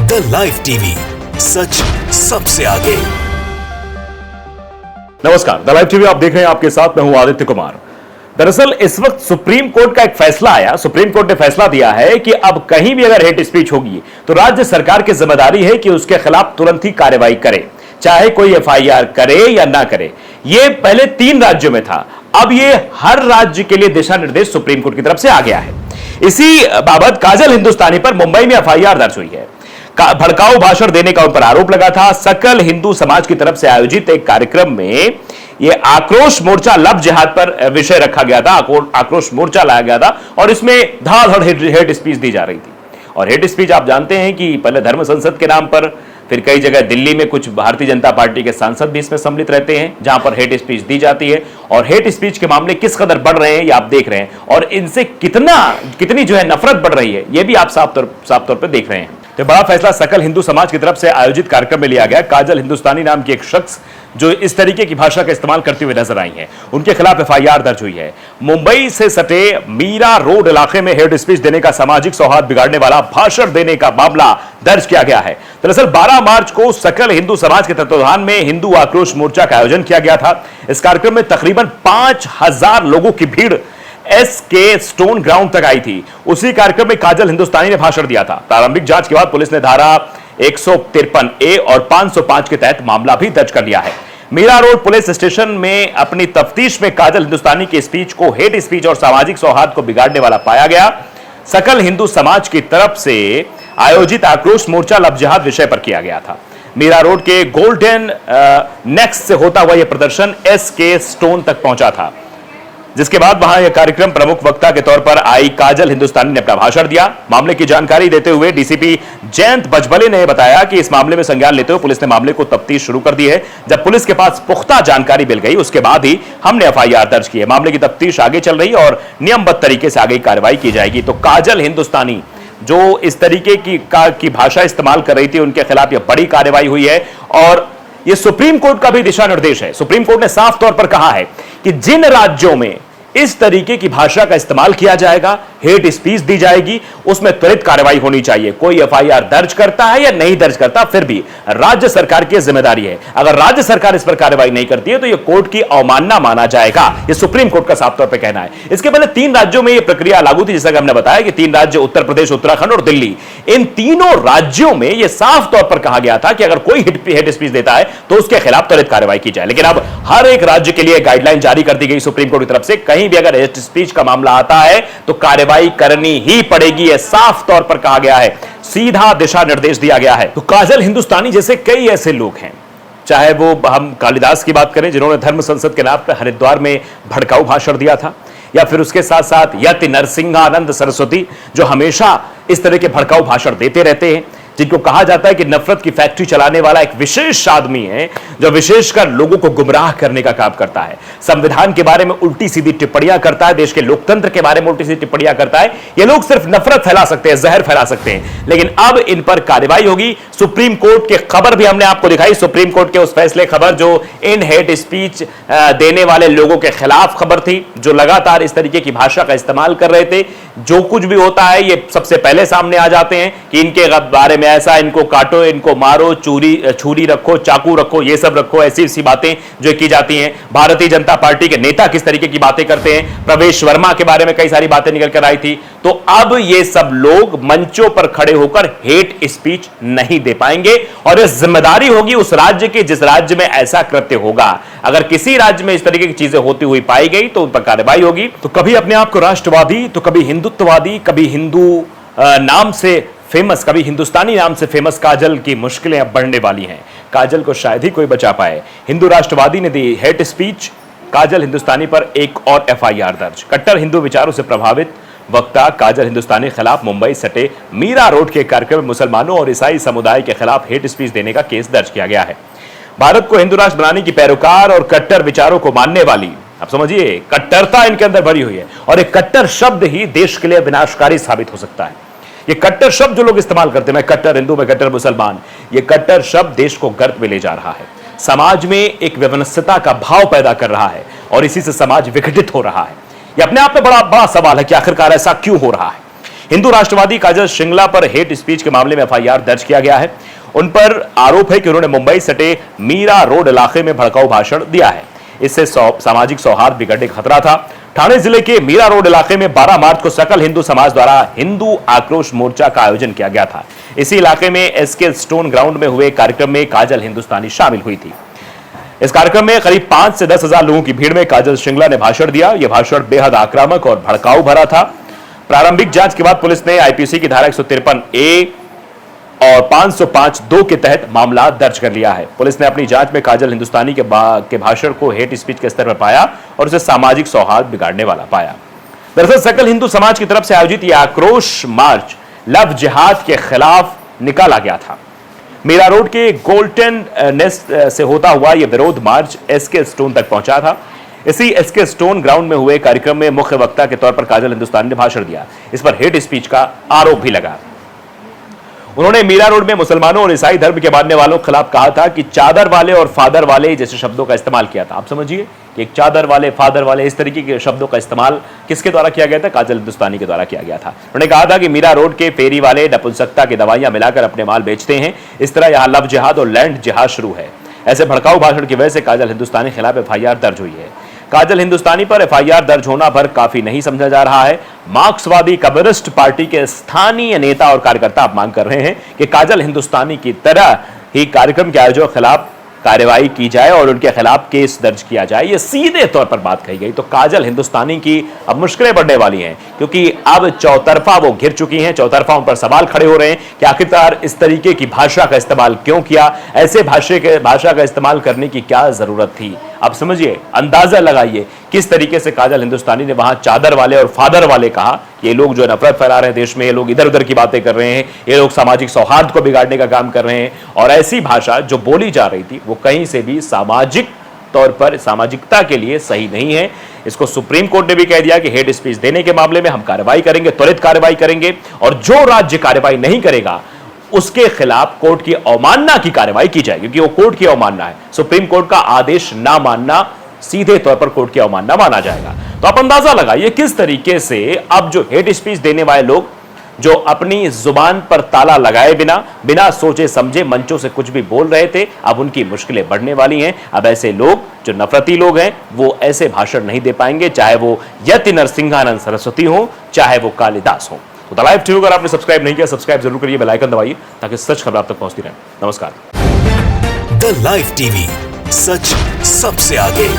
The live TV, सच सबसे आगे। नमस्कार, द लाइव टीवी आप देख रहे हैं, आपके साथ मैं हूं आदित्य कुमार। दरअसल इस वक्त सुप्रीम कोर्ट का एक फैसला आया। सुप्रीम कोर्ट ने फैसला दिया है कि अब कहीं भी अगर हेट स्पीच होगी तो राज्य सरकार की जिम्मेदारी है कि उसके खिलाफ तुरंत ही कार्रवाई करे, चाहे कोई एफआईआर करे या ना करे। यह पहले 3 राज्यों में था, अब यह हर राज्य के लिए दिशा निर्देश सुप्रीम कोर्ट की तरफ से आ गया है। इसी बाबत काजल हिंदुस्तानी पर मुंबई में एफआईआर दर्ज हुई है। भड़काऊ भाषण देने का उन पर आरोप लगा था। सकल हिंदू समाज की तरफ से आयोजित एक कार्यक्रम में यह आक्रोश मोर्चा लव जिहाद पर विषय रखा गया था, आक्रोश मोर्चा लाया गया था और इसमें धाड़धड़ हेट स्पीच दी जा रही थी। और हेट स्पीच आप जानते हैं कि पहले धर्म संसद के नाम पर, फिर कई जगह दिल्ली में कुछ भारतीय जनता पार्टी के सांसद भी इसमें सम्मिलित रहते हैं, जहां पर हेट स्पीच दी जाती है। और हेट स्पीच के मामले किस कदर बढ़ रहे हैं ये आप देख रहे हैं, और इनसे कितनी जो है नफरत बढ़ रही है ये भी आप साफ तौर पर देख रहे हैं। तो बड़ा फैसला सकल हिंदू समाज की तरफ से आयोजित कार्यक्रम में लिया गया। काजल हिंदुस्तानी नाम की एक शख्स जो इस तरीके की भाषा का इस्तेमाल करते हुए नजर आई है, उनके खिलाफ एफआईआर दर्ज हुई है। मुंबई से सटे मीरा रोड इलाके में हेट स्पीच देने का, सामाजिक सौहार्द बिगाड़ने वाला भाषण देने का मामला दर्ज किया गया है। दरअसल 12 मार्च को सकल हिंदू समाज के तत्वावधान में हिंदू आक्रोश मोर्चा का आयोजन किया गया था। इस कार्यक्रम में तकरीबन 5000 लोगों की भीड़ एसके स्टोन ग्राउंड तक आई थी। उसी कार्यक्रम में काजल हिंदुस्तानी ने भाषण दिया था। प्रारंभिक जांच के बाद पुलिस ने धारा 153A और 505 के तहत मामला भी दर्ज कर लिया है। मीरा रोड पुलिस स्टेशन में अपनी तफ्तीश में काजल हिंदुस्तानी की स्पीच को हेट स्पीच और सामाजिक सौहार्द को बिगाड़ने वाला पाया गया। सकल हिंदू समाज की तरफ से आयोजित आक्रोश मोर्चा लव जिहाद विषय पर किया गया था। मीरा रोड के गोल्डन नेक्स्ट से होता हुआ यह प्रदर्शन एसके स्टोन तक पहुंचा था, जिसके बाद वहां यह कार्यक्रम प्रमुख वक्ता के तौर पर आई काजल हिंदुस्तानी ने अपना भाषण दिया। मामले की जानकारी देते हुए डीसीपी जयंत बजबले ने बताया कि इस मामले में संज्ञान लेते हुए पुलिस ने मामले को तफ्तीश शुरू कर दी है। जब पुलिस के पास पुख्ता जानकारी मिल गई उसके बाद ही हमने एफआईआर दर्ज की है। मामले की तफ्तीश आगे चल रही है और नियमबद्ध तरीके से आगे कार्रवाई की जाएगी। तो काजल हिंदुस्तानी जो इस तरीके की भाषा इस्तेमाल कर रही थी, उनके खिलाफ यह बड़ी कार्रवाई हुई है और यह सुप्रीम कोर्ट का भी दिशा निर्देश है। सुप्रीम कोर्ट ने साफ तौर पर कहा है कि जिन राज्यों में इस तरीके की भाषा का इस्तेमाल किया जाएगा, हेट स्पीच दी जाएगी, उसमें त्वरित कार्रवाई होनी चाहिए। कोई एफआईआर दर्ज करता है या नहीं दर्ज करता, फिर भी राज्य सरकार की जिम्मेदारी है। अगर राज्य सरकार इस पर कार्रवाई नहीं करती है तो यह कोर्ट की अवमानना माना जाएगा। यह सुप्रीम कोर्ट का साफ तौर पर कहना है। इसके पहले 3 राज्यों में यह प्रक्रिया लागू थी, जैसा कि हमने बताया कि 3 राज्य उत्तर प्रदेश, उत्तराखंड और दिल्ली, इन तीनों राज्यों में यह साफ तौर पर कहा गया था कि अगर कोई हेट स्पीच देता है तो उसके खिलाफ त्वरित कार्रवाई की जाए। लेकिन अब हर एक राज्य के लिए गाइडलाइन जारी कर दी गई सुप्रीम कोर्ट की तरफ से। कहीं भी अगर हेट स्पीच का मामला आता है तो कार्रवाई करनी ही पड़ेगी, यह साफ तौर पर कहा गया है, सीधा दिशा निर्देश दिया गया है। तो काजल हिंदुस्तानी जैसे कई ऐसे लोग हैं, चाहे वो हम कालिदास की बात करें जिन्होंने धर्म संसद के नाम पर हरिद्वार में भड़काऊ भाषण दिया था, या फिर उसके साथ साथ यति नरसिंहानंद सरस्वती जो हमेशा इस तरह के भड़काऊ भाषण देते रहते हैं, जिनको कहा जाता है कि नफरत की फैक्ट्री चलाने वाला एक विशेष आदमी है जो विशेषकर लोगों को गुमराह करने का काम करता है, संविधान के बारे में उल्टी सीधी टिप्पणियां करता है, देश के लोकतंत्र के बारे में उल्टी सीधी टिप्पणियां करता है। ये लोग सिर्फ नफरत फैला सकते हैं, जहर फैला सकते हैं, लेकिन अब इन पर कार्रवाई होगी। सुप्रीम कोर्ट की खबर भी हमने आपको दिखाई, सुप्रीम कोर्ट के उस फैसले खबर जो इन हेट स्पीच देने वाले लोगों के खिलाफ खबर थी, जो लगातार इस तरीके की भाषा का इस्तेमाल कर रहे थे। जो कुछ भी होता है ये सबसे पहले सामने आ जाते हैं कि इनके बारे में ऐसा, इनको काटो, इनको मारो, छुरी रखो, चाकू रखो, ये सब रखो, ऐसी बातें जो की जाती हैं। भारतीय जनता पार्टी के नेता किस तरीके की बातें करते हैं, प्रवेश वर्मा के बारे में कई सारी बातें निकल कर आई थी। तो अब ये सब लोग मंचों पर खड़े होकर हेट स्पीच नहीं दे पाएंगे और यह जिम्मेदारी होगी उस राज्य की जिस राज्य में ऐसा कृत्य होगा। अगर किसी राज्य में इस तरीके की चीजें होती हुई पाई गई तो उन पर कार्रवाई होगी। तो कभी अपने आप को राष्ट्रवादी, तो कभी हिंदुत्ववादी, कभी हिंदू नाम से फेमस, कभी हिंदुस्तानी नाम से फेमस काजल की मुश्किलें अब बढ़ने वाली हैं। काजल को शायद ही कोई बचा पाए। हिंदू राष्ट्रवादी ने दी हेट स्पीच, काजल हिंदुस्तानी पर एक और एफआईआर दर्ज। कट्टर हिंदू विचारों से प्रभावित वक्ता काजल हिंदुस्तानी खिलाफ मुंबई सटे मीरा रोड के कार्यक्रम में मुसलमानों और ईसाई समुदाय के खिलाफ हेट स्पीच देने का केस दर्ज किया गया है। भारत को हिंदू राष्ट्र बनाने की पैरोकार और कट्टर विचारों को मानने वाली, आप समझिए, कट्टरता इनके अंदर भरी हुई है और एक कट्टर शब्द ही देश के लिए विनाशकारी साबित हो सकता है। ये कट्टर शब्द जो लोग इस्तेमाल करते हैं, मैं कट्टर हिंदू, मैं कट्टर मुसलमान, ये कट्टर शब्द देश को गर्त में ले जा रहा है, समाज में एक विवनस्यता का भाव पैदा कर रहा है और इसी से समाज विघटित हो रहा है। ये अपने आप में बड़ा सवाल है कि आखिरकार ऐसा क्यों हो रहा है। हिंदू राष्ट्रवादी काजल श्रृंगला पर हेट स्पीच के मामले में एफआईआर दर्ज किया गया है। उन पर आरोप है कि उन्होंने मुंबई सटे मीरा रोड इलाके में भड़काऊ भाषण दिया है। इससे सामाजिक सौहार्द बिगड़ने का खतरा था। ठाणे जिले के मीरा रोड इलाके में 12 मार्च को सकल हिंदू समाज द्वारा हिंदू आक्रोश मोर्चा का आयोजन किया गया था। इसी इलाके में एसके स्टोन ग्राउंड में हुए कार्यक्रम में काजल हिंदुस्तानी शामिल हुई थी। इस कार्यक्रम में करीब 5 से 10 हजार लोगों की भीड़ में काजल श्रृंगला ने भाषण दिया। यह भाषण बेहद आक्रामक और भड़काऊ भरा था। प्रारंभिक जांच के बाद पुलिस ने आईपीसी की धारा 153A और 505(2) के तहत मामला दर्ज कर लिया है। पुलिस ने अपनी जांच में काजल हिंदुस्तानी के भाषण को हेट स्पीच के स्तर पर पाया और उसे सामाजिक सौहार्द बिगाड़ने वाला पाया। दरअसल सकल हिंदू समाज की तरफ से आयोजित यह आक्रोश मार्च लव जिहाद के खिलाफ निकाला गया था। मीरा रोड के गोल्डन नेस्ट से होता हुआ यह विरोध मार्च एसके स्टोन तक पहुंचा था। इसी एसके स्टोन ग्राउंड में हुए कार्यक्रम में मुख्य वक्ता के तौर पर काजल हिंदुस्तानी ने भाषण दिया। इस पर हेट स्पीच का आरोप भी लगा। उन्होंने मीरा रोड में मुसलमानों और ईसाई धर्म के मानने वालों के खिलाफ कहा था कि चादर वाले और फादर वाले जैसे शब्दों का इस्तेमाल किया था। आप समझिए कि एक चादर वाले, फादर वाले, इस तरीके के शब्दों का इस्तेमाल किसके द्वारा किया गया था? काजल हिंदुस्तानी के द्वारा किया गया था। उन्होंने कहा था कि मीरा रोड के फेरी वाले नपुंसकता की दवाइयां मिलाकर अपने माल बेचते हैं। इस तरह यहां लव जिहाद और लैंड जिहाद शुरू है। ऐसे भड़काऊ भाषण की वजह से काजल हिंदुस्तानी के खिलाफ एफआईआर दर्ज हुई है। काजल हिंदुस्तानी पर एफआईआर दर्ज होना पर काफी नहीं समझा जा रहा है। मार्क्सवादी कम्युनिस्ट पार्टी के स्थानीय नेता और कार्यकर्ता अब मांग कर रहे हैं कि काजल हिंदुस्तानी की तरह ही कार्यक्रम के आयोजकों के खिलाफ कार्रवाई की जाए और उनके खिलाफ केस दर्ज किया जाए। ये सीधे तौर पर बात कही गई। तो काजल हिंदुस्तानी की अब मुश्किलें बढ़ने वाली हैं, क्योंकि अब चौतरफा वो घिर चुकी हैं। चौतरफा उन पर सवाल खड़े हो रहे हैं कि आखिरकार इस तरीके की भाषा का इस्तेमाल क्यों किया, ऐसे भाषा का इस्तेमाल करने की क्या जरूरत थी। अब समझिए, अंदाजा लगाइए किस तरीके से काजल हिंदुस्तानी ने वहां चादर वाले और फादर वाले कहा। ये लोग जो नफरत फैला रहे हैं देश में, ये लोग इधर उधर की बातें कर रहे हैं, ये लोग सामाजिक सौहार्द को बिगाड़ने का काम कर रहे हैं। और ऐसी भाषा जो बोली जा रही थी वो कहीं से भी सामाजिक तौर पर सामाजिकता के लिए सही नहीं है। इसको सुप्रीम कोर्ट ने भी कह दिया कि हेट स्पीच देने के मामले में हम कार्रवाई करेंगे, त्वरित कार्रवाई करेंगे, और जो राज्य कार्रवाई नहीं करेगा उसके खिलाफ कोर्ट की अवमानना की कार्रवाई की जाएगी, क्योंकि वो कोर्ट की अवमानना है। सुप्रीम कोर्ट का आदेश ना मानना सीधे तौर पर कोर्ट की अवमानना माना जाएगा। तो आप अंदाजा लगाइए किस तरीके से अब जो हेट स्पीच देने वाले लोग, जो अपनी जुबान पर ताला लगाए बिना सोचे समझे मंचों से कुछ भी बोल रहे थे, अब उनकी मुश्किलें बढ़ने वाली हैं। अब ऐसे लोग जो नफरती लोग हैं वो ऐसे भाषण नहीं दे पाएंगे, चाहे वो यति नरसिंहानंद सरस्वती हो, चाहे वो कालिदास हो। तो द लाइव टीवी अगर आपने सब्सक्राइब नहीं किया, सब्सक्राइब जरूर करिए, बेल आइकन दबाइए ताकि सच खबर आप तक पहुंचती रहे। नमस्कार। द लाइव टीवी, सच सबसे आगे।